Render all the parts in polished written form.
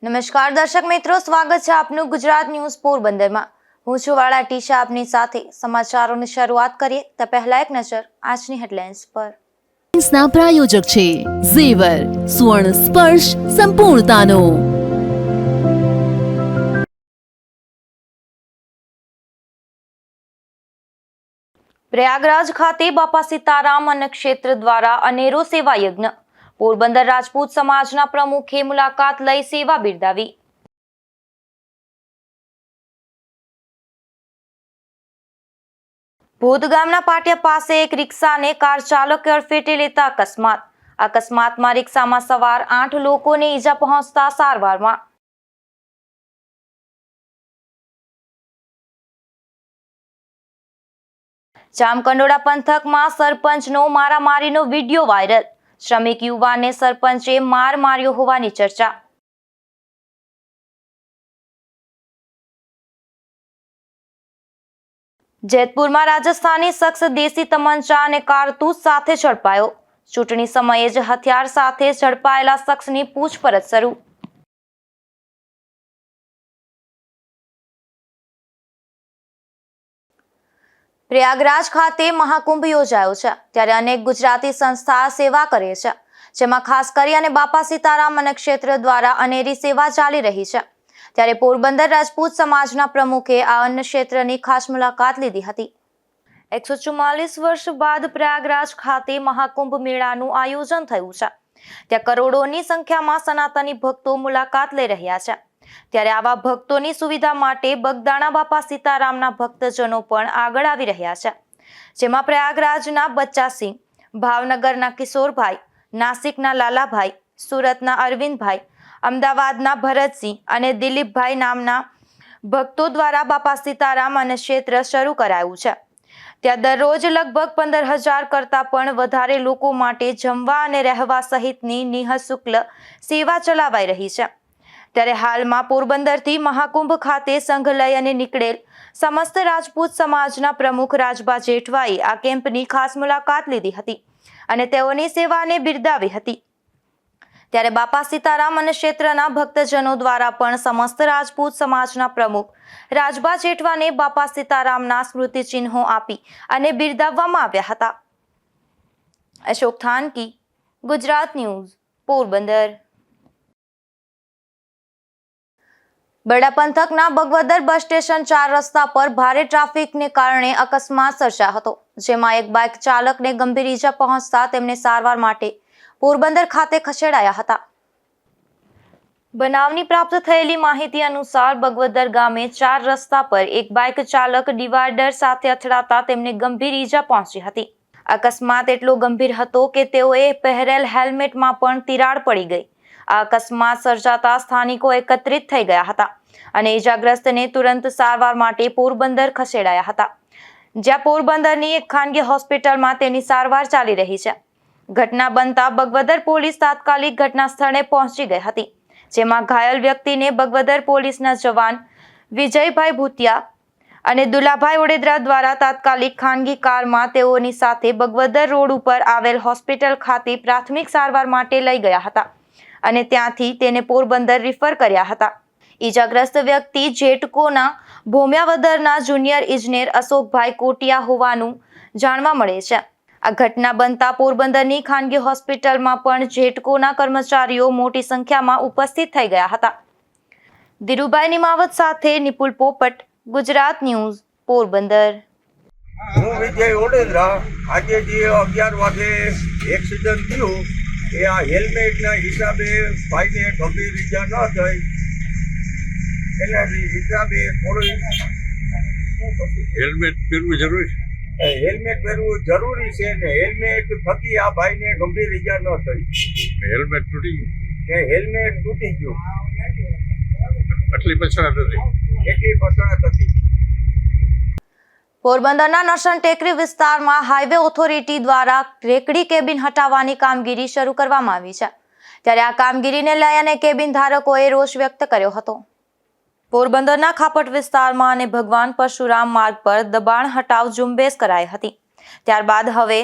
નમસ્કાર દર્શક મિત્રો, સ્વાગત છે આપનું ગુજરાત ન્યૂઝ પોરબંદરમાં। હું છું વાળા ટીશા આપની સાથે। સમાચારોની શરૂઆત કરીએ તે પહેલા એક નજર આજની હેડલાઇન્સ પર। ના પ્રાયોજક છે ઝેવર સુવર્ણ સ્પર્શ સંપૂર્ણતાનો। પ્રયાગરાજ ખાતે બાપા સીતારામ અન્ન ક્ષેત્ર દ્વારા અનેરો સેવા યજ્ઞ। પોરબંદર રાજપૂત સમાજના પ્રમુખે મુલાકાત લઈ સેવા બિરદાવી। ભૂત ગામના પાટિયા પાસે એક રિક્ષાને કાર ચાલકે અડફેટે લેતા અકસ્માતમાં રિક્ષામાં સવાર 8 લોકોને ઈજા પહોંચતા સારવારમાં। જામકંડોળા પંથકમાં સરપંચનો મારામારીનો વિડીયો વાયરલ। શ્રમિક યુવાનને સરપંચે માર માર્યો હોવાની ચર્ચા। જેતપુરમાં રાજસ્થાની શખ્સ દેશી તમંચા અને કારતૂસ સાથે ઝડપાયો। ચૂંટણી સમયે જ હથિયાર સાથે ઝડપાયેલા શખ્સની પૂછપરછ શરૂ। પ્રયાગરાજ ખાતે મહાકુંભ યોજાયો છે, ત્યારે અનેક ગુજરાતી સંસ્થા સેવા કરે છે, જેમાં ખાસ કરીને બાપા સીતારામ અન્ન ક્ષેત્ર દ્વારા અનેરી સેવા ચાલી રહી છે। ત્યારે પોરબંદર રાજપૂત સમાજના પ્રમુખે આ અન્ન ક્ષેત્રની ખાસ મુલાકાત લીધી હતી। 144 વર્ષ બાદ પ્રયાગરાજ ખાતે મહાકુંભ મેળાનું આયોજન થયું છે। ત્યાં કરોડોની સંખ્યામાં સનાતની ભક્તો મુલાકાત લઈ રહ્યા છે। ત્યારે આવા ભક્તોની સુવિધા માટે બગદાણા બાપા સીતારામના ભક્તજનો પણ આગળ આવી રહ્યા છે, જેમાં પ્રયાગરાજના બચ્ચાસિંહ, ભાવનગરના કિશોરભાઈ, નાસિકના લાલાભાઈ, સુરતના અરવિંદભાઈ, અમદાવાદના ભરતસિંહ અને દિલીપભાઈ નામના ભક્તો દ્વારા બાપા સીતારામ અન્ન ક્ષેત્ર શરૂ કરાયું છે। ત્યાં દરરોજ લગભગ 15,000 કરતાં પણ વધારે લોકો માટે જમવા અને રહેવા સહિતની નિઃશુલ્ક સેવા ચલાવાઈ રહી છે। ત્યારે હાલમાં પોરબંદરથી મહાકુંભ ખાતે સંઘ લઈ અને નીકળેલ સમસ્ત રાજપૂત સમાજના પ્રમુખ રાજબા જેઠવાએ આ કેમ્પની ખાસ મુલાકાત લીધી હતી અને તેઓની સેવાને બિરદાવી હતી। ત્યારે બાપા સીતારામ અન્ન ક્ષેત્રના ભક્તજનો દ્વારા પણ સમસ્ત રાજપૂત સમાજના પ્રમુખ રાજબા જેઠવાને બાપા સીતારામના સ્મૃતિ ચિહ્નો આપી અને બિરદાવવામાં આવ્યા હતા। અશોક થાનકી, ગુજરાત ન્યૂઝ, પોરબંદર। બરડા પંથકના બગવદર બસ સ્ટેશન 4 રસ્તા પર ભારે ટ્રાફિકને કારણે અકસ્માત સર્જાયો હતો, જેમાં એક બાઇક ચાલકને ગંભીર ઈજા પહોંચતા તેમને સારવાર માટે પોરબંદર ખાતે ખસેડાયા હતા। બનાવની પ્રાપ્ત થયેલી માહિતી અનુસાર બગવદર ગામે 4 રસ્તા પર એક બાઇક ચાલક ડિવાઈડર સાથે અથડાતા તેમને ગંભીર ઈજા પહોંચી હતી। અકસ્માત એટલો ગંભીર હતો કે તેઓએ પહેરેલ હેલ્મેટમાં પણ તિરાડ પડી ગઈ। આ અકસ્માત સર્જાતા સ્થાનિકો એકત્રિત થઈ ગયા હતા અને ઈજાગ્રસ્તને તુરંત સારવાર માટે પોરબંદર ખસેડાયા હતા, જ્યાં પોરબંદરની એક ખાનગી હોસ્પિટલમાં તેની સારવાર ચાલી રહી છે। ઘટના બનતા બગવદર પોલીસ તાત્કાલિક ઘટના સ્થળે પહોંચી ગઈ હતી, જેમાં ઘાયલ વ્યક્તિને બગવદર પોલીસના જવાન વિજયભાઈ ભૂતિયા અને દુલાભાઈ ઓડેદરા દ્વારા તાત્કાલિક ખાનગી કારમાં તેઓની સાથે બગવદર રોડ ઉપર આવેલ હોસ્પિટલ ખાતે પ્રાથમિક સારવાર માટે લઈ ગયા હતા અને ત્યાંથી તેને પોરબંદર રિફર કર્યા હતા। ઈજાગ્રસ્ત વ્યક્તિ જેટકોના ભોમ્યાવદરના જુનિયર ઇજનેર અશોકભાઈ કોટિયા હોવાનું જાણવા મળે છે। આ ઘટના બનતા પોરબંદરની ખાનગી હોસ્પિટલમાં પણ જેટકોના કર્મચારીઓ મોટી સંખ્યામાં ઉપસ્થિત થઈ ગયા હતા। ધીરુભાઈ નિમાવત સાથે નિપુલ પોપટ, ગુજરાત ન્યૂઝ, પોરબંદર। હું વિજય ઓડેદરા। આજે જે 11 વાગે એક્સિડન્ટ થયું એ આ હેલ્મેટના હિસાબે ભાઈને ગંભીર ઈજા ન થઈ એના હિસાબે થોડી હેલ્મેટ પહેરવું જરૂરી છે। હેલ્મેટ પહેરવું જરૂરી છે ને હેલ્મેટ થકી આ ભાઈને ગંભીર ઈજા ન થઈ। હેલ્મેટ તૂટી ગયું, હેલ્મેટ તૂટી ગયું, આટલી પછાત હતી, એટલી પસંદ હતી। પોરબંદરના નરસણ ટેકરી વિસ્તારમાં હાઈવે ઓથોરિટી દ્વારા રેકડી કેબિન હટાવવાની કામગીરી શરૂ કરવામાં આવી છે, ત્યારે આ કામગીરીને લઈ અને કેબિન ધારકોએ રોષ વ્યક્ત કર્યો હતો। પોરબંદરના ખાપટ વિસ્તારમાં અને ભગવાન પરશુરામ માર્ગ પર દબાણ હટાવ ઝુંબેશ કરાઈ હતી, ત્યારબાદ હવે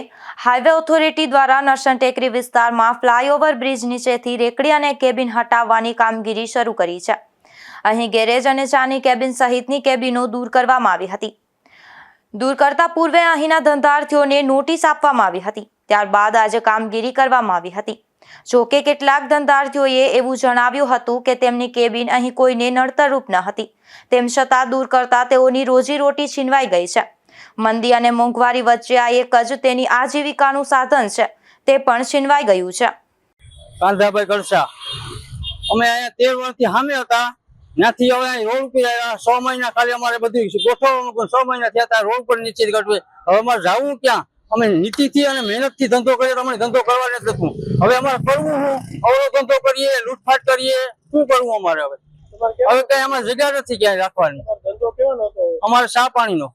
હાઈવે ઓથોરિટી દ્વારા નરસણ ટેકરી વિસ્તારમાં ફ્લાયઓવર બ્રિજ નીચેથી રેકડી અને કેબિન હટાવવાની કામગીરી શરૂ કરી છે. અહીં ગેરેજ અને ચાની કેબિન સહિતની કેબિનો દૂર કરવામાં આવી હતી. દૂર કરતા પૂર્વે અહીંના ધંધાર્થીઓને નોટિસ આપવામાં આવી હતી. ત્યારબાદ આજે કામગીરી કરવામાં આવી હતી. જોકે કેટલાક ધંધાર્થીઓએ એવું જણાવ્યું હતું કે તેમની કેબિન અહીં કોઈને નડતરરૂપ ન હતી. તેમ છતાં દૂર કરતા તેઓની રોજીરોટી છીનવાઈ ગઈ છે. મંદી અને મોંઘવારી વચ્ચે આ એક જ તેની આજીવિકાનું સાધન છે તે પણ છીનવાઈ ગયું છે. કાંધાભાઈ કળશા, અમે અહીંયા 13 વર્ષથી સામે હતા. ત્યાંથી હવે રોડ ઉપર આવ્યા. 6 મહિના ખાલી અમારે બધું ગોઠવવાનું. 6 મહિના થયા હતા રોડ પર નીચે ગટવે. હવે અમારે જવું ક્યાં? અમે નીતિથી અને મહેનતથી ધંધો કરીએ તો અમને ધંધો કરવા નથી થતું. હવે અમારે કરવું શું? અવળો ધંધો કરીએ, લૂંટફાટ કરીએ, શું કરવું અમારે? હવે કઈ અમારે જગ્યા નથી ક્યાંય રાખવાની. ધંધો કેવાનો હતો? અમારે ચા પાણીનો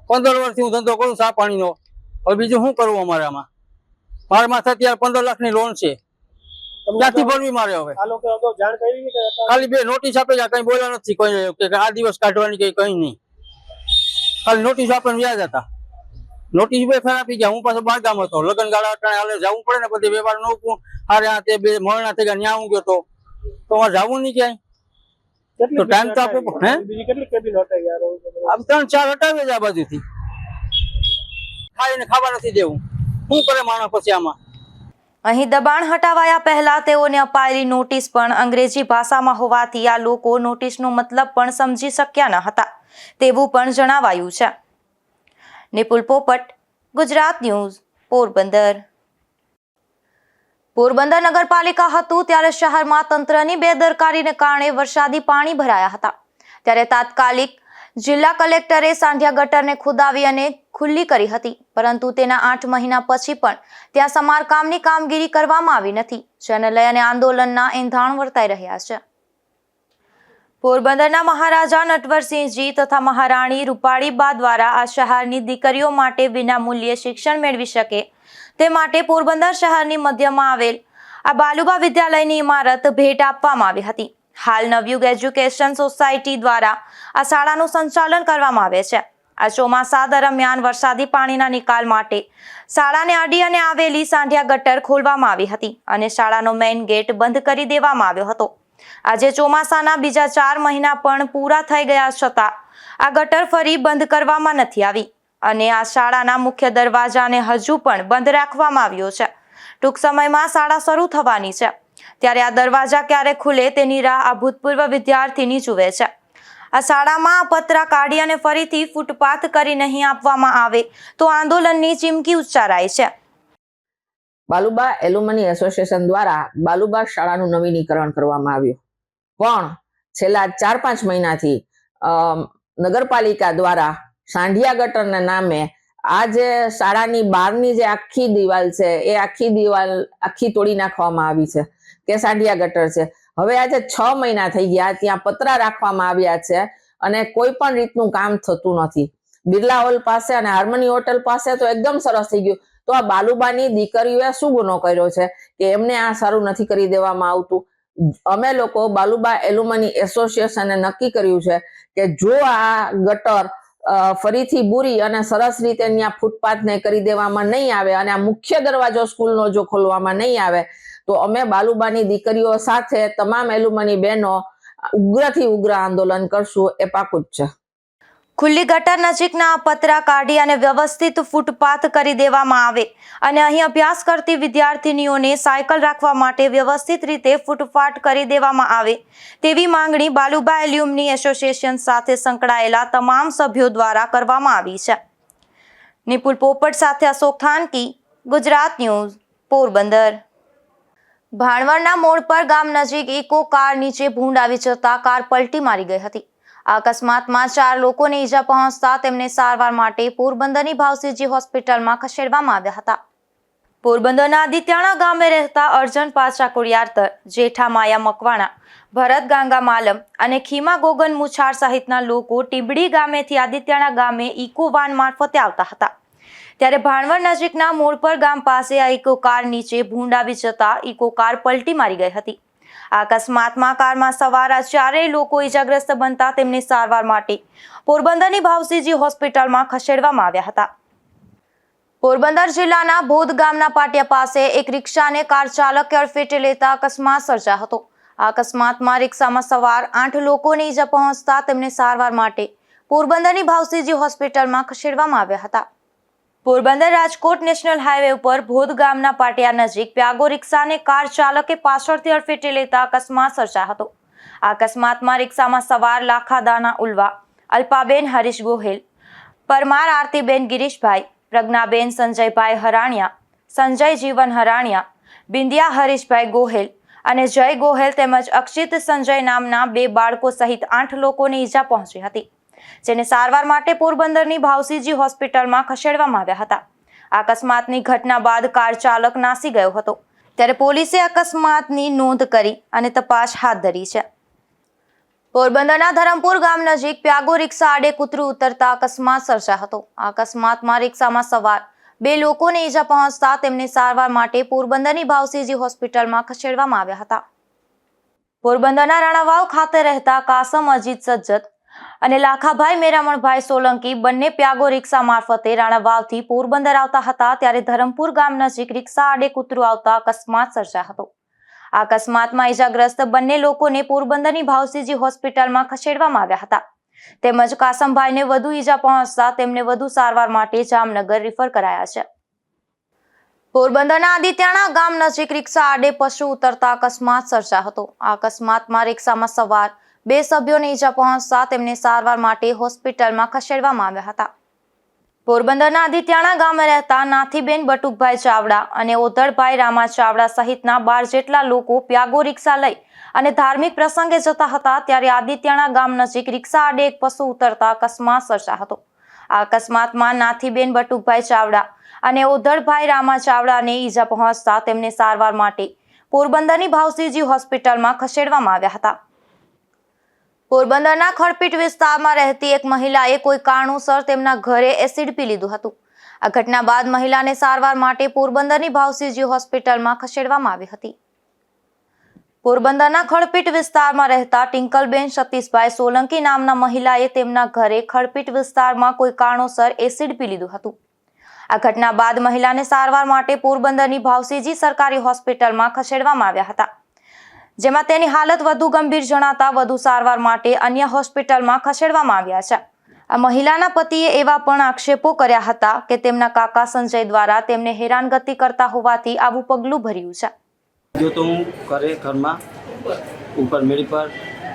15 વર્ષથી હું ધંધો કરું ચા પાણીનો. હવે બીજું શું કરવું અમારે? આમાં મારા માથે અત્યારે 15 લાખની લોન છે. ક્યાંથી ભરવી મારે? હવે આ લોકો અગાઉ જાણ કરી કે ખાલી 2 નોટિસ આપે છે, કઈ બોલ્યા નથી કોઈ કે આ દિવસ કાઢવાની કઈ નહીં. ખાલી નોટિસ આપીને વ્યાજ હતા. નોટિસ 2 ફેર આપી ગયા. હું પાછો બારગામ હતો, લગ્ન ગાળા હાલે જવું પડે ને, બધી વ્યવહાર નોકું હારે આ તે 2 મહિના થઈ ગયા. ન્યા હું ગયો તો મારે જવું નહીં ક્યાંય. તો ટાઈમ તો આપો. હે બીજી કેટલી કેબિન હટાવી યાર? આમ 3-4 હટાવે છે આ બાજુથી. ખાઈને ખાવા નથી દેવું. શું કરે માણસ પછી આમાં? અહીં દબાણ હટાવાયા પહેલા તેઓને અપાયેલી નોટિસ પણ અંગ્રેજી ભાષામાં હોવાથી આ લોકો નોટિસનો મતલબ પણ સમજી શક્યા ન હતા તેવું પણ જણાવાયું છે. નિપુલ પોપટ, ગુજરાત ન્યૂઝ, પોરબંદર. પોરબંદર નગરપાલિકા હતું ત્યારે શહેરમાં તંત્રની બેદરકારીને કારણે વરસાદી પાણી ભરાયા હતા. ત્યારે તાત્કાલિક જિલ્લા કલેક્ટરે સાંઢિયા ગટરને ખોદાવી અને ખુલ્લી કરી હતી, પરંતુ તેના 8 મહિના પછી પણ ત્યાં સમારકામની કામગીરી કરવામાં આવી નથી, જેને લઈને આંદોલનના એંધાણ વર્તાઈ રહ્યા છે. પોરબંદરના મહારાજા નટવરસિંહજી તથા મહારાણી રૂપાળીબા દ્વારા આ શહેરની દીકરીઓ માટે વિનામૂલ્યે શિક્ષણ મેળવી શકે તે માટે પોરબંદર શહેરની મધ્યમાં આવેલ આ બાલુબા વિદ્યાલયની ઇમારત ભેટ આપવામાં આવી હતી. હાલ નવયુગ એજ્યુકેશન સોસાયટી દ્વારા આ શાળાનું સંચાલન કરવામાં આવે છે. આ ચોમાસા દરમિયાન વરસાદી પાણીના નિકાલ માટે શાળાને અડી અને આવેલી સાંઢિયા ગટર ખોલવામાં આવી હતી અને શાળાનો મેઇન ગેટ બંધ કરી દેવામાં આવ્યો હતો. આજે ચોમાસાના બીજા 4 મહિના પણ પૂરા થઈ ગયા છતાં આ ગટર ફરી બંધ કરવામાં નથી આવી અને આ શાળાના મુખ્ય દરવાજાને હજુ પણ બંધ રાખવામાં આવ્યો છે. ટૂંક સમયમાં શાળા શરૂ થવાની છે, ત્યારે આ દરવાજા ક્યારે ખુલે તેની રાહ આ ભૂતપૂર્વ વિદ્યાર્થીની જુએ છે. આ શાળામાં પતરા કાઢી અને ફરીથી ફૂટપાથ કરી નહીં આપવામાં આવે તો આંદોલનની ચીમકી ઉચ્ચારાઈ છે. બાલુબા એલ્યુમની એસોસિએશન દ્વારા બાલુબા શાળાનું નવીનીકરણ કરવામાં આવ્યું, પણ છેલ્લા 4-5 મહિનાથી નગરપાલિકા દ્વારા સાંઢિયા ગટરના નામે આ જે શાળાની બહારની જે આખી દિવાલ છે એ આખી દિવાલ તોડી નાખવામાં આવી છે કે સાંઢિયા ગટર છે. હવે આજે 6 મહિના થઈ ગયા, ત્યાં પતરા રાખવામાં આવ્યા છે અને કોઈ પણ રીતનું કામ થતું નથી. બિરલા હોલ પાસે અને હાર્મની હોટલ પાસે તો એકદમ સરસ થઈ ગયું. તો આ બાલુબાની દીકરીઓએ શું ગુનો કર્યો છે કે એમને આ સારું નથી કરી દેવામાં આવતું? અમે લોકો બાલુબા એલ્યુમની એસોસિએશને નક્કી કર્યું છે કે જો આ ગટર ફરીથી બુરી અને સરસ રીતે ત્યાં ફૂટપાથને કરી દેવામાં નહીં આવે અને આ મુખ્ય દરવાજો સ્કૂલનો જો ખોલવામાં નહીં આવે તો અમે બાલુબાની દીકરીઓ સાથે તમામ એલ્યુમની બહેનો ઉગ્રથી ઉગ્ર આંદોલન કરશું, એ પાકું જ છે. ખુલ્લી ગટર નજીકના પતરા કાઢી અને વ્યવસ્થિત ફૂટપાથ કરી દેવામાં આવે અને અહીં અભ્યાસ કરતી વિદ્યાર્થીનીઓને સાયકલ રાખવા માટે વ્યવસ્થિત રીતે ફૂટપાથ કરી દેવામાં આવે તેવી માંગણી બાલુબા એલ્યુમની એસોસિએશન સાથે સંકળાયેલા તમામ સભ્યો દ્વારા કરવામાં આવી છે. નિપુલ પોપટ સાથે અશોક થાનકી, ગુજરાત ન્યૂઝ, પોરબંદર. ભાણવડના મોડ પર ગામ નજીક ઇકો કાર નીચે ભૂંડ આવી જતા કાર પલટી મારી ગઈ હતી. આ અકસ્માતમાં 4 લોકોને ઈજા પહોંચતા તેમને સારવાર માટે પોરબંદરની ભાવસીજી હોસ્પિટલમાં ખસેડવામાં આવ્યા હતા. પોરબંદરના આદિત્યાણા ગામે રહેતા અર્જન પાછા કુડિયારતર, જેઠા માયા મકવાણા, ભરત ગાંગા માલમ અને ખીમા ગોગન મુછાર સહિતના લોકો ટીબડી ગામેથી આદિત્યાણા ગામે ઇકો વાન મારફતે આવતા હતા. ત્યારે ભાણવડ નજીકના મોડ પર ગામ પાસે આ ઇકો કાર નીચે ભૂંડ આવી જતા ઇકો કાર પલટી મારી ગઈ હતી. આ અકસ્માતમાં કારમાં સવાર 4 લોકો ઈજાગ્રસ્ત બનતા તેમને સારવાર માટે પોરબંદરની ભાવસીજી હોસ્પિટલમાં ખસેડવામાં આવ્યા હતા. પોરબંદર જિલ્લાના ભોદ ગામના પાટિયા પાસે એક રિક્ષાને કાર ચાલકે અડફેટે લેતા અકસ્માત સર્જાયો હતો. આ અકસ્માતમાં રિક્ષામાં સવાર 8 લોકોને ઈજા પહોંચતા તેમને સારવાર માટે પોરબંદરની ભાવસીજી હોસ્પિટલમાં ખસેડવામાં આવ્યા હતા. પોરબંદર રાજકોટ નેશનલ હાઈવે ઉપર ભોદ ગામના પાટિયા નજીક પ્યાગો રિક્ષાને કાર ચાલકે પાછળથી અડફેટે લેતા અકસ્માત સર્જાયો હતો. આ અકસ્માતમાં રિક્ષામાં સવાર લાખાદાના ઉલવા, અલ્પાબેન હરીશ ગોહેલ, પરમાર આરતીબેન ગિરીશભાઈ, પ્રજ્ઞાબેન સંજયભાઈ હરાણિયા, સંજય જીવન હરાણિયા, બિંદિયા હરીશભાઈ ગોહેલ અને જય ગોહેલ તેમજ અક્ષિત સંજય નામના 2 બાળકો સહિત 8 લોકોને ઈજા પહોંચી હતી, જેને સારવાર માટે પોરબંદરની ભાવસીજી હોસ્પિટલમાં ખસેડવામાં આવ્યા હતા. આ અકસ્માતની ઘટના બાદ કાર ચાલક નાસી ગયો હતો, ત્યારે પોલીસે અકસ્માતની નોંધ કરી અને તપાસ હાથ ધરી છે. પોરબંદરના ધરમપુર ગામ નજીક પ્યાગો રિક્ષા આડે કૂતરું ઉતરતા અકસ્માત સર્જાયો હતો. આ અકસ્માતમાં રિક્ષામાં સવાર 2 લોકોને ઈજા પહોંચતા તેમને સારવાર માટે પોરબંદરની ભાવસીજી હોસ્પિટલમાં ખસેડવામાં આવ્યા હતા. પોરબંદરના રાણાવાવ ખાતે રહેતા કાસમ અજીત સજ્જદ અને લાખાભાઈ મેરામણભાઈ સોલંકી બંને પ્યાગો રિક્ષા મારફતે રાણાવાવથી પોરબંદર આવતા હતા, ત્યારે ધરમપુર ગામ નજીક રિક્ષા આડે કૂતરું આવતા અકસ્માત સર્જાયો હતો. આ અકસ્માતમાં ઈજાગ્રસ્ત બંને લોકોને પોરબંદરની ભાવસીજી હોસ્પિટલમાં ખસેડવામાં આવ્યા હતા, તેમજ કાસમભાઈને વધુ ઈજા પહોંચતા તેમને વધુ સારવાર માટે જામનગર રિફર કરાયા છે. પોરબંદરના આદિત્યાણા ગામ નજીક રિક્ષા આડે પશુ ઉતરતા અકસ્માત સર્જાયો હતો. આ અકસ્માતમાં રિક્ષામાં સવાર 2 સભ્યોને ઈજા પહોંચતા તેમને સારવાર માટે હોસ્પિટલમાં ખસેડવામાં આવ્યા હતા. પોરબંદરના આદિત્યાણા ગામે રહેતા નાથીબેન બટુકભાઈ ચાવડા અને ઓધળભાઈ રામા ચાવડા સહિતના 12 જેટલા લોકો પ્યાગો રિક્ષા લઈ અને ધાર્મિક પ્રસંગે જતા હતા, ત્યારે આદિત્યાણા ગામ નજીક રિક્ષા આડે એક પશુ ઉતરતા અકસ્માત સર્જાયો હતો. આ અકસ્માતમાં નાથીબેન બટુકભાઈ ચાવડા અને ઓધળભાઈ રામા ચાવડાને ઈજા પહોંચતા તેમને સારવાર માટે પોરબંદરની ભાવસીજી હોસ્પિટલમાં ખસેડવામાં આવ્યા હતા. પોરબંદરના ખડપીટ વિસ્તારમાં રહેતી એક મહિલાએ કોઈ કારણોસર તેમના ઘરે એસિડ પી લીધું હતું. આ ઘટના બાદ મહિલાને સારવાર માટે પોરબંદરની ભાવસીજી હોસ્પિટલમાં ખસેડવામાં આવી હતી. પોરબંદરના ખડપીટ વિસ્તારમાં રહેતા ટિંકલબેન સતીશભાઈ સોલંકી નામના મહિલાએ તેમના ઘરે ખડપીટ વિસ્તારમાં કોઈ કારણોસર એસિડ પી લીધું હતું. આ ઘટના બાદ મહિલાને સારવાર માટે પોરબંદરની ભાવસીજી સરકારી હોસ્પિટલમાં ખસેડવામાં આવ્યા હતા, જેમાં તેની હાલત વધુ ગંભીર જણાતા વધુ સારવાર માટે અન્ય હોસ્પિટલમાં ખસેડવામાં આવ્યા છે. આ મહિલાના પતિએ એવા પણ આક્ષેપો કર્યા હતા કે તેમના કાકા સંજય દ્વારા તેમને હેરાનગતિ કરતા હોવાથી આવું પગલું ભર્યું છે. જો તો હું ઘરમાં ઉપર મેળી પર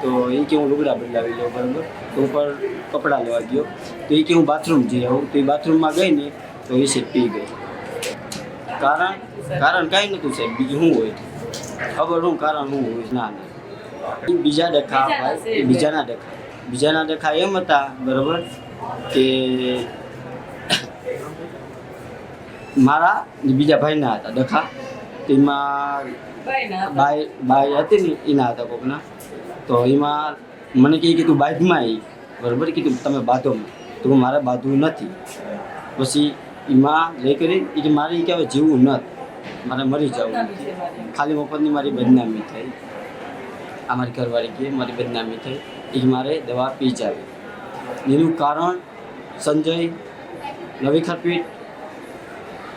તો એ કે હું લુગડા બદલાવી લઉં, બરાબર, તો ઉપર કપડાં લેવા ગયો તો એ કે હું બાથરૂમ જઈ આવું, તો એ બાથરૂમમાં ગઈ ને તો એ સીટ પી ગઈ. કારણ કાંઈ નહોતું સાહેબ, બીજું શું હોય ખબર, હું કારણ હું હોય ના નહીં. બીજા ડખા ભાઈ, એ બીજાના ડખા એમ હતા, બરાબર, કે મારા બીજા ભાઈના હતા ડખા, તેમાં બાઈ હતી ને એના હતા કોકના, તો એમાં મને કહે કે તું બાઇકમાં આવી, બરાબર, કીધું તમે બાંધોમાં, તો મારે બાંધવું નથી. પછી એમાં લઈ કરી એ મારે એ કહેવાય જીવવું નથી, મારે મરી જવું નથી, ખાલી મફતની મારી બદનામી થઈ. અમારી ઘરવાળી કહે મારી બદનામી થઈ, એ મારે દવા પી જાવી. એનું કારણ સંજય નવી ખરપીટ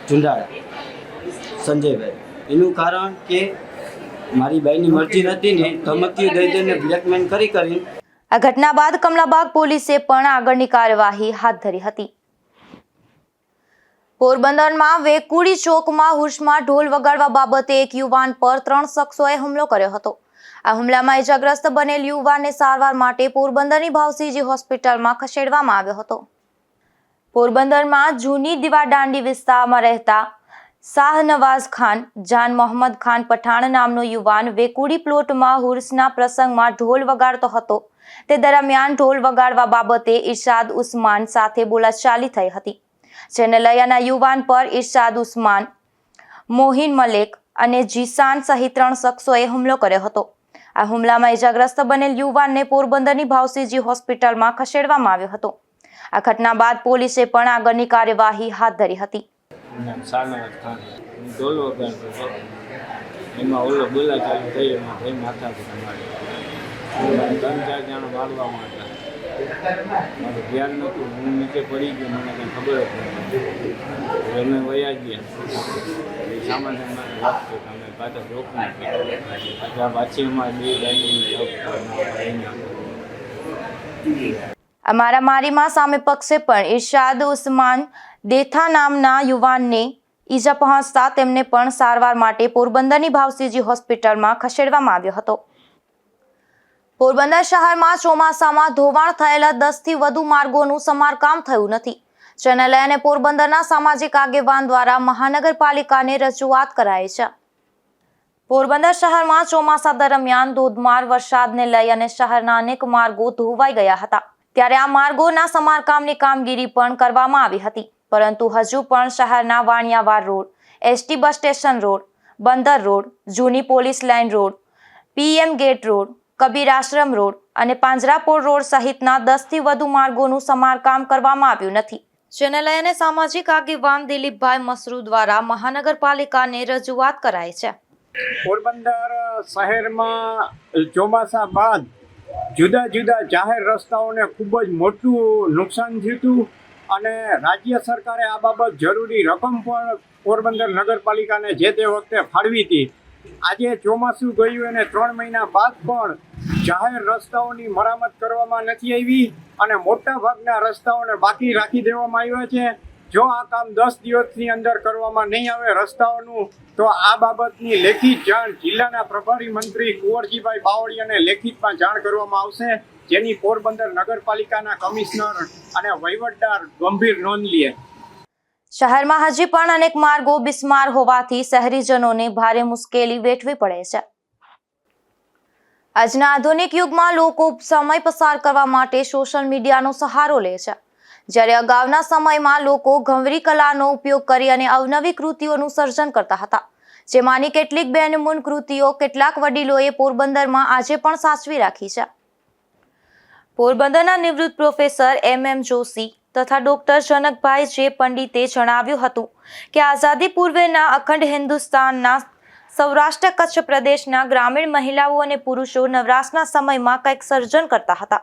ઝુંડાળા સંજયભાઈ, એનું કારણ કે મારી બાઈની મરજી નથી ને ધમકીઓ દઈ દઈને બ્લેકમેલ કરી. આ ઘટના બાદ કમલાબાગ પોલીસે પણ આગળની કાર્યવાહી હાથ ધરી હતી. પોરબંદરમાં વેકુડી ચોકમાં હુર્સમાં ઢોલ વગાડવા બાબતે એક યુવાન પર 3 શખ્સોએ હુમલો કર્યો હતો. આ હુમલામાં ઇજાગ્રસ્ત બનેલ યુવાનને સારવાર માટે પોરબંદરની ભાવસીજી હોસ્પિટલમાં ખસેડવામાં આવ્યો હતો. પોરબંદરમાં જૂની દીવાદાંડી વિસ્તારમાં રહેતા શાહનવાઝ ખાન જાન મોહમ્મદ ખાન પઠાણ નામનો યુવાન વેકુડી પ્લોટમાં હુર્સના પ્રસંગમાં ઢોલ વગાડતો હતો. તે દરમિયાન ઢોલ વગાડવા બાબતે ઇરશાદ ઉસ્માન સાથે બોલાચાલી થઈ હતી, જેને લઈ આના યુવાન પર ઇરશાદ ઉસ્માન, મોહિન મલેક અને જીસાન સહિત 3 શખ્સોએ હુમલો કર્યો હતો. આ હુમલામાં ઇજાગ્રસ્ત બનેલ યુવાનને પોરબંદરની ભાવસીજી હોસ્પિટલમાં ખસેડવામાં આવ્યો હતો. આ ઘટના બાદ પોલીસે પણ આગળની કાર્યવાહી હાથ ધરી હતી. શાહનવાઝ ખાન ઢોલ વગાડતો હતો, એમાં ઓલો બોલાચાલી થઈ, એમાં થઈ માથાથી તમારે 3-4 જણા મારવામાં હતા. મારું ધ્યાન નહોતું, હું નીચે પડી ગયો, મને કંઈ ખબર જ નથી. એટલે અમે વયા ગયા સામાન વાત કે અમે પાછા રોકના પાછા પાછી અમારે 2 ગાડી આ મારામારીમાં સામે પક્ષે પણ ઇરશાદ ઉસ્માન દેથા નામના યુવાનને ઈજા પહોંચતા તેમને પણ સારવાર માટે પોરબંદરની ભાવસીજી હોસ્પિટલમાં ખસેડવામાં આવ્યો હતો. પોરબંદર શહેરમાં ચોમાસામાં ધોવાણ થયેલા 10થી વધુ માર્ગોનું સમારકામ થયું નથી, જેને લઈને પોરબંદરના સામાજિક આગેવાન દ્વારા મહાનગરપાલિકાને રજૂઆત કરાઈ છે. પોરબંદર શહેરમાં ચોમાસા દરમિયાન ધોધમાર વરસાદને લઈ અને શહેરના અનેક માર્ગો ધોવાઈ ગયા હતા, ત્યારે આ માર્ગોના સમારકામની કામગીરી પણ કરવામાં આવી હતી, પરંતુ હજુ પણ શહેરના Vaniyavad road, ST bus station road, બંદર રોડ, જૂની police line road, PM gate road, Kabir Ashram road અને પાંજરાપોળ રોડ સહિતના 10થી વધુ માર્ગોનું સમારકામ કરવામાં આવ્યું નથી, જેને લઈને સામાજિક આગેવાન દિલીપભાઈ મસરૂ દ્વારા મહાનગરપાલિકાને રજૂઆત કરાઈ છે. પોરબંદર શહેરમાં ચોમાસા બાદ જુદા જુદા જાહેર રસ્તાઓને ખૂબ જ મોટું નુકસાન થયું હતું અને રાજ્ય સરકારે આ બાબત જરૂરી રકમ પણ પોરબંદર નગરપાલિકાને જે તે વખતે ફાળવી હતી. આજે ચોમાસું ગયું અને 3 મહિના બાદ પણ જાહેર રસ્તાઓની મરામત કરવામાં નથી આવી અને મોટા ભાગના રસ્તાઓને બાકી રાખી દેવામાં આવ્યા છે. જો આ કામ 10 દિવસની અંદર કરવામાં નહીં આવે રસ્તાઓનું, તો આ બાબતની લેખિત જાણ જિલ્લાના પ્રભારી મંત્રી કુંવરજીભાઈ બાવળિયાને લેખિતમાં જાણ કરવામાં આવશે, જેની પોરબંદર નગરપાલિકાના કમિશનર અને વહીવટદાર ગંભીર નોંધ લે. શહેરમાં હજી પણ અનેક માર્ગો બિસ્માર હોવાથી શહેરીજનોને ભારે મુશ્કેલી વેઠવી પડે છે. આજના આધુનિક યુગમાં લોકો સમય પસાર કરવા માટે સોશિયલ મીડિયાનો સહારો લે છે, જ્યારે અગાઉના સમયમાં લોકો ઘંવરી કલાનો ઉપયોગ કરી અને અવનવી કૃતિઓનું સર્જન કરતા હતા, જેમાંની કેટલીક બેનમૂન કૃતિઓ કેટલાક વડીલોએ પોરબંદરમાં આજે પણ સાચવી રાખી છે. પોરબંદરના નિવૃત્ત પ્રોફેસર MM જોશી તથા ડોક્ટર જનકભાઈ જે પંડિતે જણાવ્યું હતું કે આઝાદી પૂર્વેના અખંડ હિન્દુસ્તાનના સૌરાષ્ટ્ર કચ્છ પ્રદેશના ગ્રામીણ મહિલાઓ અને પુરુષો નવરાશના સમયમાં કંઈક સર્જન કરતા હતા.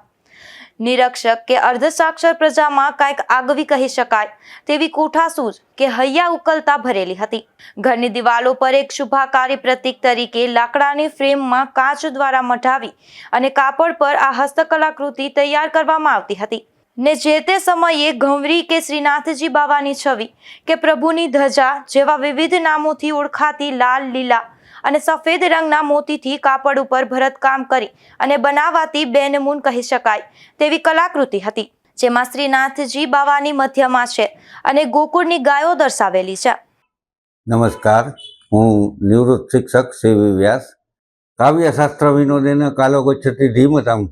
નિરક્ષક કે અર્ધસાક્ષર પ્રજામાં કંઈક આગવી કહી શકાય તેવી કોઠાસૂઝ કે હૈયા ઉકલતા ભરેલી હતી. ઘરની દિવાલો પર એક શુભાકારી પ્રતીક તરીકે લાકડાની ફ્રેમમાં કાચ દ્વારા મઢાવી અને કાપડ પર આ હસ્તકલાકૃતિ તૈયાર કરવામાં આવતી હતી ને જે તે સમયે ઘંવરી કે શ્રીનાથજી બાવાની છવી કે પ્રભુની ધજા જેવા વિવિધ નામોથી ઓળખાતી લાલ, લીલા અને સફેદ રંગના મોતીથી કાપડ ઉપર ભરતકામ કરી અને બનાવાતી બેનમૂન કહી શકાય તેવી કલાકૃતિ હતી, જેમાં શ્રીનાથજી બાવાની મધ્યમાં છે અને ગોકુળની ગાયો દર્શાવેલી છે. નમસ્કાર, હું નિવૃત્ત શિક્ષક CV વ્યાસ. કાવ્યશાસ્ત્ર વિનોદેન કાલો ગચ્છતિ ધીમતામ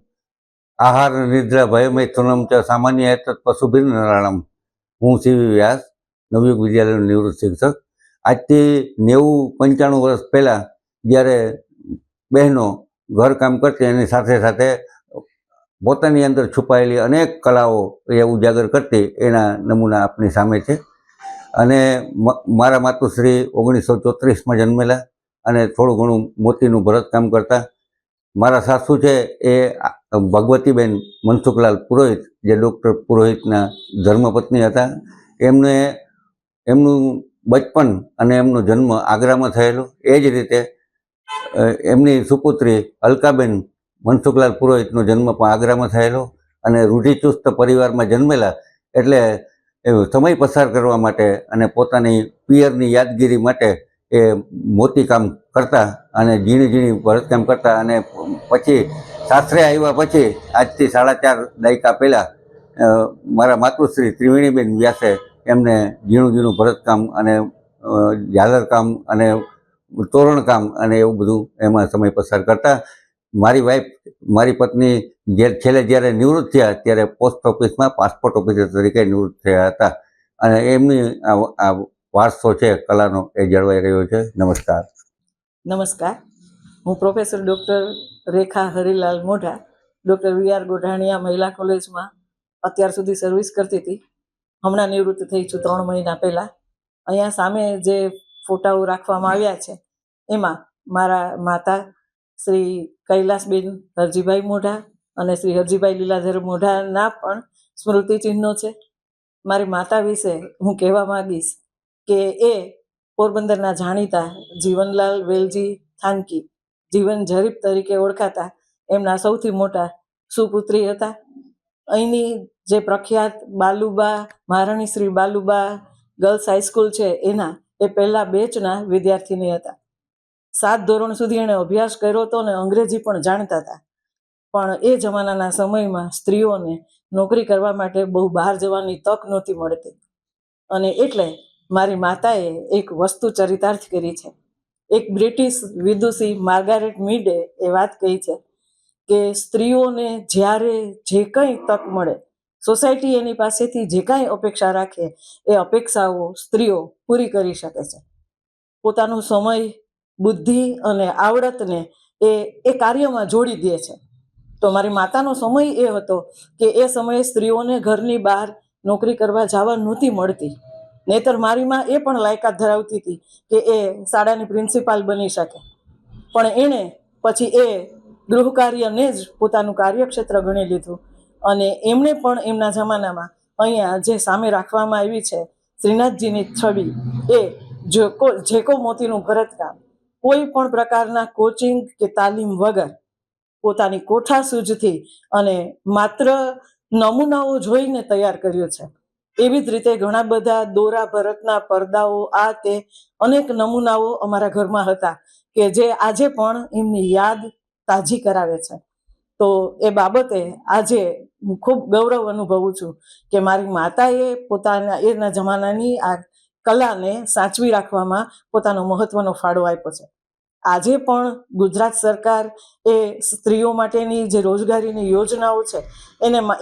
આહાર નિદ્રા ભયમૈથુનમ ચ સામાન્ય એતત પશુભિર નરાણમ. હું CV વ્યાસ, નવયુગ વિદ્યાલયનો નિવૃત્ત શિક્ષક. આજથી 90-95 વર્ષ પહેલાં જ્યારે બહેનો ઘરકામ કરતી એની સાથે સાથે પોતાની અંદર છુપાયેલી અનેક કલાઓ એ ઉજાગર કરતી, એના નમૂના આપની સામે છે. અને મારા માતુશ્રી 1934માં જન્મેલા અને થોડું ઘણું મોતીનું ભરતકામ કરતા. મારા સાસુ છે એ ભગવતીબેન મનસુખલાલ પુરોહિત, જે ડૉક્ટર પુરોહિતના ધર્મપત્ની હતા. એમનું બચપન અને એમનો જન્મ આગ્રામાં થયેલો. એ જ રીતે એમની સુપુત્રી અલકાબેન મનસુખલાલ પુરોહિતનો જન્મ પણ આગ્રામાં થયેલો અને રૂઢિચુસ્ત પરિવારમાં જન્મેલા એટલે સમય પસાર કરવા માટે અને પોતાની પિયરની યાદગીરી માટે એ મોતીકામ કરતા અને ઝીણી ઝીણી ભરતકામ કરતા. અને પછી સાસરે આવ્યા પછી આજથી 4.5 દાયકા પહેલાં મારા માતુશ્રી ત્રિવેણીબેન વ્યાસે એમને ઝીણું ઝીણું ભરતકામ અને ઝાલરકામ અને તોરણકામ અને એવું બધું એમાં સમય પસાર કરતા. મારી વાઈફ, મારી પત્ની છેલ્લે જ્યારે નિવૃત્ત થયા ત્યારે પોસ્ટ ઓફિસમાં પાસપોર્ટ ઓફિસર તરીકે નિવૃત્ત થયા હતા અને એમની આ વારસો છે કલાનો એ જળવાઈ રહ્યો છે. નમસ્કાર. નમસ્કાર, હું પ્રોફેસર ડૉક્ટર રેખા હરિલાલ મોઢા, ડૉક્ટર VR ગોઢાણીયા મહિલા કોલેજમાં અત્યાર સુધી સર્વિસ કરતી હતી. હમણાં નિવૃત્ત થઈ છું 3 મહિના પહેલાં. અહીંયા સામે જે ફોટાઓ રાખવામાં આવ્યા છે એમાં મારા માતા શ્રી કૈલાસબેન હરજીભાઈ મોઢા અને શ્રી હરજીભાઈ લીલાધર મોઢાના પણ સ્મૃતિ ચિહ્નો છે. મારી માતા વિશે હું કહેવા માંગીશ કે એ પોરબંદરના જાણીતા જીવનલાલ વેલજી થાનકી, જીવન જરીફ તરીકે ઓળખાતા એમના સૌથી મોટા સુપુત્રી હતા. અહીંની જે પ્રખ્યાત બાલુબા, મહારાણી શ્રી બાલુબા ગર્લ્સ હાઈસ્કૂલ છે એના એ પહેલા બેચના વિદ્યાર્થીની હતા. 7 ધોરણ સુધી એણે અભ્યાસ કર્યો હતો અને અંગ્રેજી પણ જાણતા હતા. પણ એ જમાનાના સમયમાં સ્ત્રીઓને નોકરી કરવા માટે બહુ બહાર જવાની તક નહોતી મળતી, અને એટલે મારી માતાએ એક વસ્તુ ચરિતાર્થ કરી છે. એક બ્રિટિશ વિદુષી માર્ગારેટ મીડે એ વાત કહી છે કે સ્ત્રીઓને જ્યારે જે કંઈ તક મળે, સોસાયટી એની પાસેથી જે કાંઈ અપેક્ષા રાખે એ અપેક્ષાઓ સ્ત્રીઓ પૂરી કરી શકે છે. પોતાનો સમય, બુદ્ધિ અને આવડતને એ કાર્યમાં જોડી દે છે. તો મારી માતાનો સમય એ હતો કે એ સમયે સ્ત્રીઓને ઘરની બહાર નોકરી કરવા જવા નહોતી મળતી. નહીતર મારી માં એ પણ લાયકાત ધરાવતી હતી કે એ શાળાની પ્રિન્સિપાલ બની શકે, પણ એણે પછી એ ગૃહ કાર્યને જ પોતાનું કાર્યક્ષેત્ર ગણી લીધું. અને એમણે પણ એમના જમાનામાં અહીંયા જે સામે રાખવામાં આવી છે શ્રીનાથજીની છબી, એ જેકો મોતીનું ભરતકામ કોઈ પણ પ્રકારના કોચિંગ કે તાલીમ વગર પોતાની કોઠાસૂઝથી અને માત્ર નમૂનાઓ જોઈને તૈયાર કર્યો છે. એવી જ રીતે ઘણા બધા દોરા ભરતના પડદાઓ, આ તે અનેક નમૂનાઓ અમારા ઘરમાં હતા કે જે આજે પણ એમની યાદ તાજી કરાવે છે. તો એ બાબતે આજે હું ખૂબ ગૌરવ અનુભવું છું કે મારી માતાએ પોતાના એના જમાનાની આ કલાને સાચવી રાખવામાં પોતાનો મહત્વનો ફાળો આપ્યો છે. આજે પણ ગુજરાત સરકાર એ સ્ત્રીઓ માટેની જે રોજગારીની યોજનાઓ છે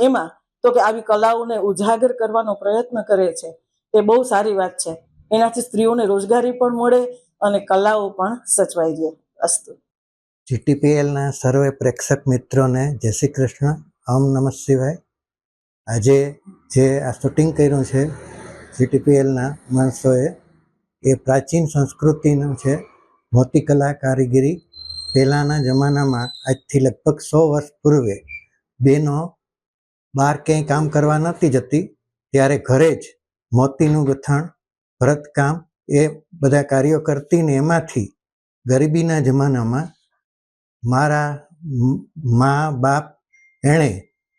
એમાં તો કે આવી કલાઓને ઉજાગર કરવાનો પ્રયત્ન કરે છે. એ બહુ સારી વાત છે. એનાથી સ્ત્રીઓને રોજગારી પણ મળે અને કલાઓ પણ સચવાઈ રહે. અસ્તુ. GTPLના સર્વે પ્રેક્ષક મિત્રોને જય શ્રી કૃષ્ણ, ઓમ નમઃ શિવાય. આજે જે આ શૂટિંગ કર્યું છે GTPLના માણસોએ, એ પ્રાચીન સંસ્કૃતિનું છે. મોતીકલા કારીગરી પહેલાંના જમાનામાં, આજથી લગભગ 100 વર્ષ પૂર્વે બહેનો બહાર ક્યાંય કામ કરવા નહોતી જતી, ત્યારે ઘરે જ મોતીનું ગૂંથણ, ભરતકામ, એ બધા કાર્યો કરતી. ને એમાંથી ગરીબીના જમાનામાં મારા મા બાપ એણે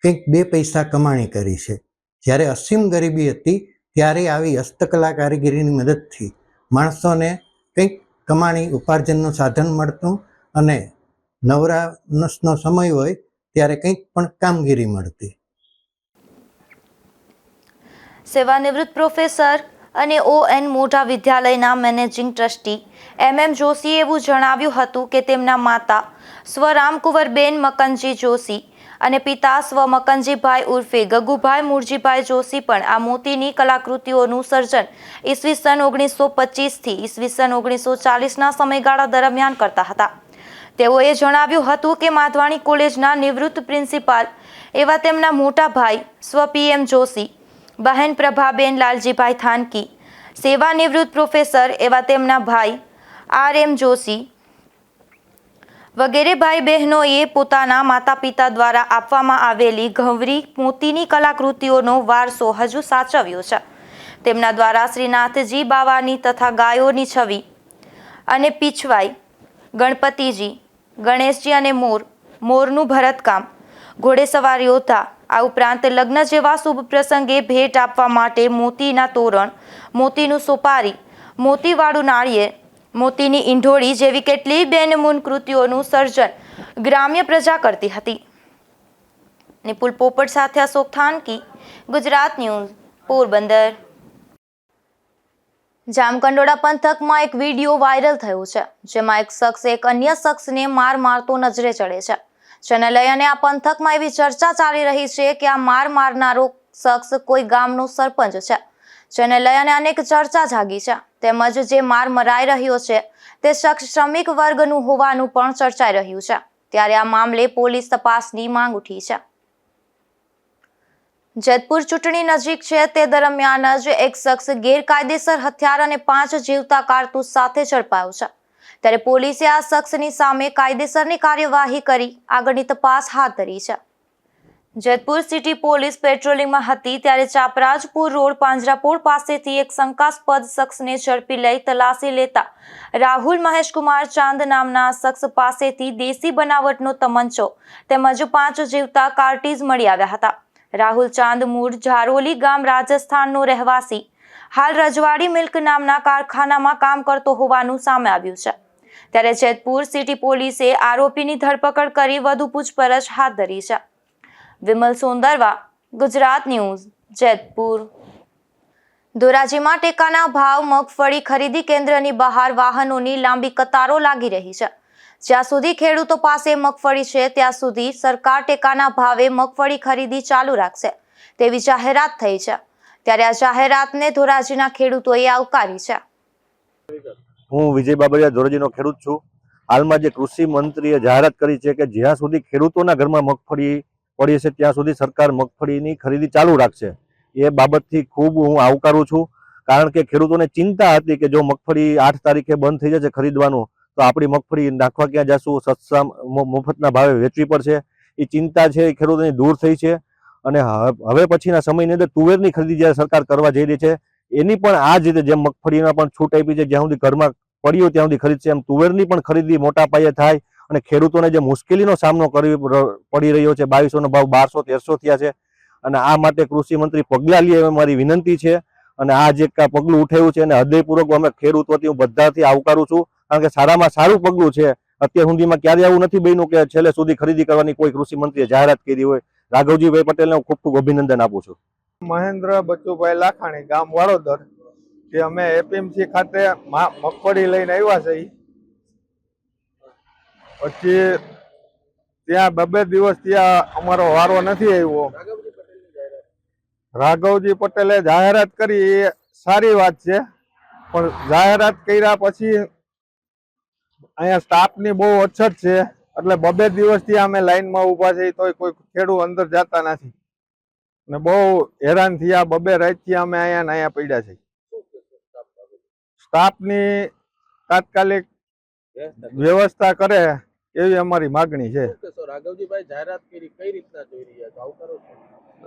કંઈક 2 પૈસા કમાણી કરી છે. જ્યારે અસીમ ગરીબી હતી ત્યારે આવી હસ્તકલા કારીગરીની મદદથી માણસોને કંઈક કમાણી, ઉપાર્જનનું સાધન મળતું, અને નવરાશનો સમય હોય ત્યારે કંઈક પણ કામગીરી મળતી. સેવાનિવૃત્ત પ્રોફેસર અને ON મોઢા વિદ્યાલયના મેનેજિંગ ટ્રસ્ટી MM જોશીએ એવું જણાવ્યું હતું કે તેમના માતા સ્વ રામકુંવરબેન મકનજી જોશી અને પિતા સ્વ મકનજીભાઈ ઉર્ફે ગગુભાઈ મૂળજીભાઈ જોશી પણ આ મોતીની કલાકૃતિઓનું સર્જન ઈસવીસન 1925થી ઈસવીસન 1940ના સમયગાળા દરમિયાન કરતા હતા. તેઓએ જણાવ્યું હતું કે માધવાણી કોલેજના નિવૃત્ત પ્રિન્સિપાલ એવા તેમના મોટા ભાઈ સ્વ PM જોશી, બહેન પ્રભાબેન લાલજીભાઈ થાનકી, સેવાનિવૃત્ત પ્રોફેસર એવા તેમના ભાઈ RM જોશી વગેરે ભાઈ બહેનોએ પોતાના માતા પિતા દ્વારા આપવામાં આવેલી ઘવરી મોતીની કલાકૃતિઓનો વારસો હજુ સાચવ્યો છે. તેમના દ્વારા શ્રીનાથજી બાવાની તથા ગાયોની છબી અને પીછવાઈ, ગણપતિજી, ગણેશજી અને મોરનું ભરતકામ, ઘોડેસવાર યોદ્ધા, આ ઉપરાંત લગ્ન જેવા શુભ પ્રસંગે ભેટ આપવા માટે મોતીના તોરણ, મોતીનું સોપારી, મોતીવાળું નાળિયેર, મોતીની ઈંઢોળી જેવી કેટલીય બેનમૂન કૃતિઓનું સર્જન ગ્રામ્ય પ્રજા કરતી હતી. નિપુલ પોપટ સાથે અશોક થાનકી, ગુજરાત ન્યૂઝ, પોરબંદર. જામકંડોળા પંથકમાં એક વિડીયો વાયરલ થયો છે, જેમાં એક શખ્સ એક અન્ય શખ્સને મારતો નજરે ચડે છે. જેને લઈ અને આ પંથકમાં એવી ચર્ચા ચાલી રહી છે કે આ મારનારો શખ્સ કોઈ ગામનો સરપંચ છે, જેને લઈ અને અનેક ચર્ચા જાગી છે. તેમજ જે મરાઈ રહ્યો છે તે શખ્સ શ્રમિક વર્ગનું હોવાનું પણ ચર્ચાઈ રહ્યું છે. ત્યારે આ મામલે પોલીસ તપાસની માંગ ઉઠી છે. જેતપુર ચૂંટણી નજીક છે તે દરમિયાન જ એક શખ્સ ગેરકાયદેસર હથિયાર અને 5 જીવતા કારતૂસ સાથે ઝડપાયો છે. ત્યારે પોલીસે આ શખ્સની સામે કાયદેસરની કાર્યવાહી કરી આગળની તપાસ હાથ ધરી છે. જેતપુર સિટી પોલીસ પેટ્રોલિંગમાં હતી ત્યારે ચાપરાજપુર રોડ પાંજરાપોળ પાસેથી એક શંકાસ્પદ શખ્સને ઝડપી લઈ તલાશી લેતા રાહુલ મહેશકુમાર ચાંદ નામના શખ્સ પાસેથી દેશી બનાવટનો તમંચો તેમજ 5 જીવતા કાર્ટીજ મળી આવ્યા હતા. રાહુલ ચાંદ મૂળ ઝારોલી ગામ રાજસ્થાનનો રહેવાસી હાલ રજવાડી મિલ્ક નામના કારખાનામાં કામ કરતો હોવાનું સામે આવ્યું છે. ત્યારે જેતપુર સિટી પોલીસે આરોપીની ધરપકડ કરી વધુ પૂછપરછ હાથ ધરી છે. વિમલ સોંદરવા, ગુજરાત ન્યૂઝ, જેતપુર. ધોરાજીમાં ટેકાના ભાવ મગફળી ખરીદી કેન્દ્રની બહાર વાહનોની લાંબી કતારો લાગી રહી છે. જ્યાં સુધી ખેડૂતો પાસે મગફળી છે ત્યાં સુધી સરકાર ટેકાના ભાવે મગફળી ખરીદી ચાલુ રાખશે તેવી જાહેરાત થઈ છે. ત્યારે આ જાહેરાતને ધોરાજીના ખેડૂતોએ આવકારી છે. હું વિજય બાબરિયા ધોરાજીનો ખેડૂત છું. હાલમાં જે કૃષિ મંત્રીએ જાહેરાત કરી છે કે જ્યાં સુધી ખેડૂતોના ઘરમાં મગફળી પડી છે ત્યાં સુધી સરકાર મગફળીની ખરીદી ચાલુ રાખશે. એ બાબતથી ખૂબ હું આવકારું છું, કારણ કે ખેડૂતોને ચિંતા હતી કે જો મગફળી 8 તારીખે બંધ થઈ જશે ખરીદવાનું તો આપણી મગફળી નાખવા ક્યાં જશું, સસ્તા મફતના ભાવે વેચવી પડશે. એ ચિંતા છે એ ખેડૂતોની દૂર થઈ છે. અને હવે પછીના સમયની અંદર તુવેરની ખરીદી જ્યારે સરકાર કરવા જઈ રહી છે એની પણ આ જ રીતે જેમ મગફળીના પણ છૂટ આપી છે, જ્યાં સુધી ઘરમાં પડી હોય ત્યાં સુધી ખરીદશે, એમ તુવેરની પણ ખરીદી મોટા પાયે થાય. અને ખેડૂતોને જે મુશ્કેલીનો સામનો પડી રહ્યો છે, 2200નો ભાવ 1200-1300 થયા છે. અને આ માટે કૃષિ મંત્રી પગલાં લે એવી મારી વિનંતી છે. અને આ જે પગલું ઉઠાવ્યું છે એને હૃદયપૂર્વક અમે ખેડૂતોથી હું બધાથી આવકારું છું, કારણ કે સારામાં સારું પગલું છે. અત્યાર સુધીમાં ક્યારેય આવું નથી બન્યું કે છેલ્લે સુધી ખરીદી કરવાની કોઈ કૃષિ મંત્રીએ જાહેરાત કરી હોય. રાઘવજીભાઈ પટેલને હું ખૂબ ખૂબ અભિનંદન આપું છું. મહેન્દ્ર બચુભાઈ લાખાણી, ગામ વાડોદર, કે અમે એપીએમસી ખાતે મગફળી લઈને આવ્યા છે. પછી ત્યાં 2 દિવસ ત્યાં અમારો વારો નથી આવ્યો. રાઘવજી પટેલે જાહેરાત કરી એ સારી વાત છે, પણ જાહેરાત કર્યા પછી અહીંયા સ્ટાફની બહુ અછત છે, એટલે 2 દિવસથી અમે લાઈનમાં ઊભા છીએ તોય કોઈ ખેડૂત અંદર જતા નથી ને બહુ હેરાન થયા. 2 રાતથી અમે અહીંયા પડ્યા છે. સ્ટાફની તાત્કાલિક વ્યવસ્થા કરે એવી અમારી માગણી છે.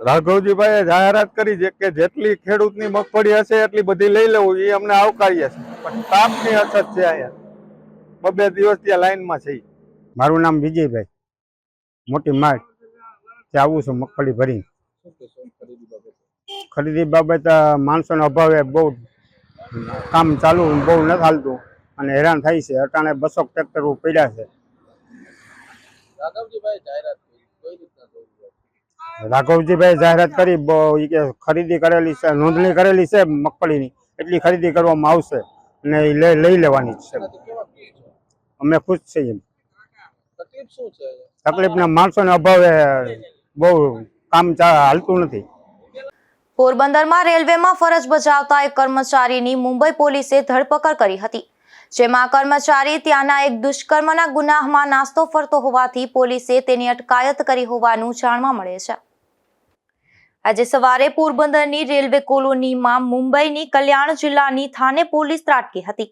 રાઘવજીભાઈએ જાહેરાત કરી છે કે જેટલી ખેડૂતની મગફળી હશે એટલી બધી લઈ લેવું, એ અમને આવકારીએ છે. પણ સ્ટાફની અછત છે અહીંયા. 2 દિવસ ત્યાં લાઈનમાં છે. મારું નામ વિજયભાઈ, મોટી માર્ટ ત્યાં આવું છું મગફળી ભરી. ખરીદી બાબત માણસોના અભાવે બહુ કામ ચાલુ બહુ નથી હાલતું અને હેરાન થાય છે. અટાણે 200 ટ્રેક્ટરો પડ્યા છે. રાઘવજીભાઈ જાહેરાત કરી કે ખરીદી કરેલી છે, નોંધણી કરેલી છે મગફળીની, એટલી ખરીદી કરવામાં આવશે અને લઈ લેવાની છે. અમે ખુશ છીએ. તકલીફના માણસોના અભાવે બહુ કામ હાલતું નથી. પોરબંદરમાં રેલવેમાં ફરજ બજાવતા એક કર્મચારીની મુંબઈ પોલીસે ધરપકડ કરી હતી. જેમાં કર્મચારી ત્યાંના એક દુષ્કર્મના ગુનાહમાં નાસ્તો ફરતો હોવાથી પોલીસે તેની અટકાયત કરી હોવાનું જાણવા મળે છે. આજે સવારે પોરબંદરની રેલવે કોલોનીમાં મુંબઈની કલ્યાણ જિલ્લાની થાને પોલીસ ત્રાટકી હતી.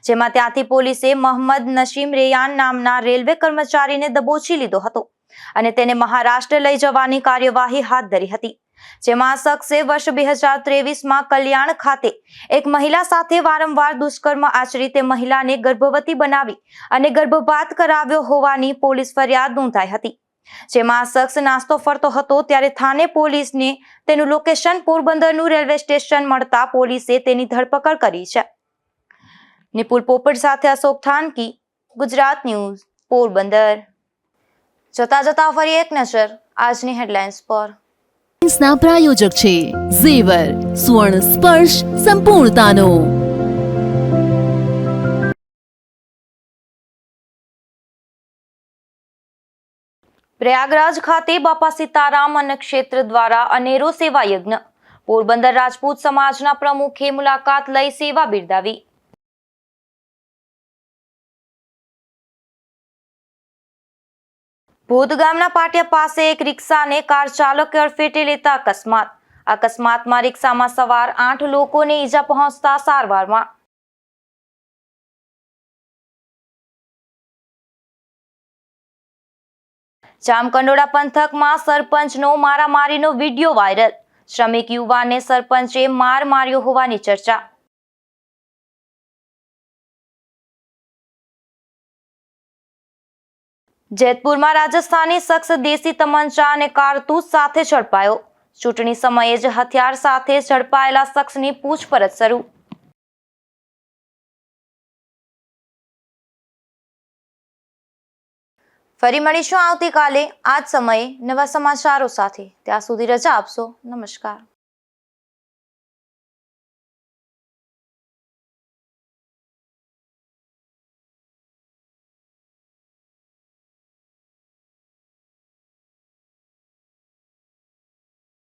જેમાં ત્યાંથી પોલીસે મોહમ્મદ નસીમ રેયાન નામના રેલવે કર્મચારીને દબોચી લીધો હતો અને તેને મહારાષ્ટ્ર લઈ જવાની કાર્યવાહી હાથ ધરી હતી. જેમાં શખ્સે વર્ષ 2023માં કલ્યાણ ખાતે એક મહિલા સાથે વારંવાર દુષ્કર્મ આચરી તે મહિલાને ગર્ભવતી બનાવી અને ગર્ભપાત કરાવ્યો હોવાની પોલીસ ફરિયાદ નોંધાઈ હતી. જેમાં શખ્સ નાસ્તો ફરતો હતો ત્યારે થાને પોલીસને તેનું લોકેશન પોરબંદરનું રેલવે સ્ટેશન મળતા પોલીસે તેની ધરપકડ કરી છે. નિપુલ પોપટ સાથે અશોક થાનકી, ગુજરાત ન્યૂઝ, પોરબંદર. જતા જતા ફરી એક નજર આજની હેડલાઇન્સ પર. ના પ્રાયોજક છે ઝેવર, સુવર્ણ સ્પર્શ સંપૂર્ણતાનો. પ્રયાગરાજ ખાતે બાપા સીતારામ અન્ન ક્ષેત્ર દ્વારા અનેરો સેવા યજ્ઞ. પોરબંદર રાજપૂત સમાજના પ્રમુખે મુલાકાત લઈ સેવા બિરદાવી. ભૂત ગામના પાટિયા પાસે એક રિક્ષાને કાર ચાલકે અડફેટે લેતા અકસ્માતમાં રિક્ષામાં સવાર 8 લોકોને ઈજા પહોંચતા સારવારમાં. જામકંડોળા પંથકમાં સરપંચનો મારામારીનો વિડીયો વાયરલ. શ્રમિક યુવાનને સરપંચે માર માર્યો હોવાની ચર્ચા. જેતપુરમાં રાજસ્થાની શખ્સ દેશી તમંચા અને કારતૂસ સાથે ઝડપાયો. ચૂંટણી સમયે જ હથિયાર સાથે ઝડપાયેલા શખ્સની પૂછપરછ શરૂ. ફરી મળીશું આવતીકાલે આ જ સમયે નવા સમાચારો સાથે. ત્યાં સુધી રજા આપશો. નમસ્કાર.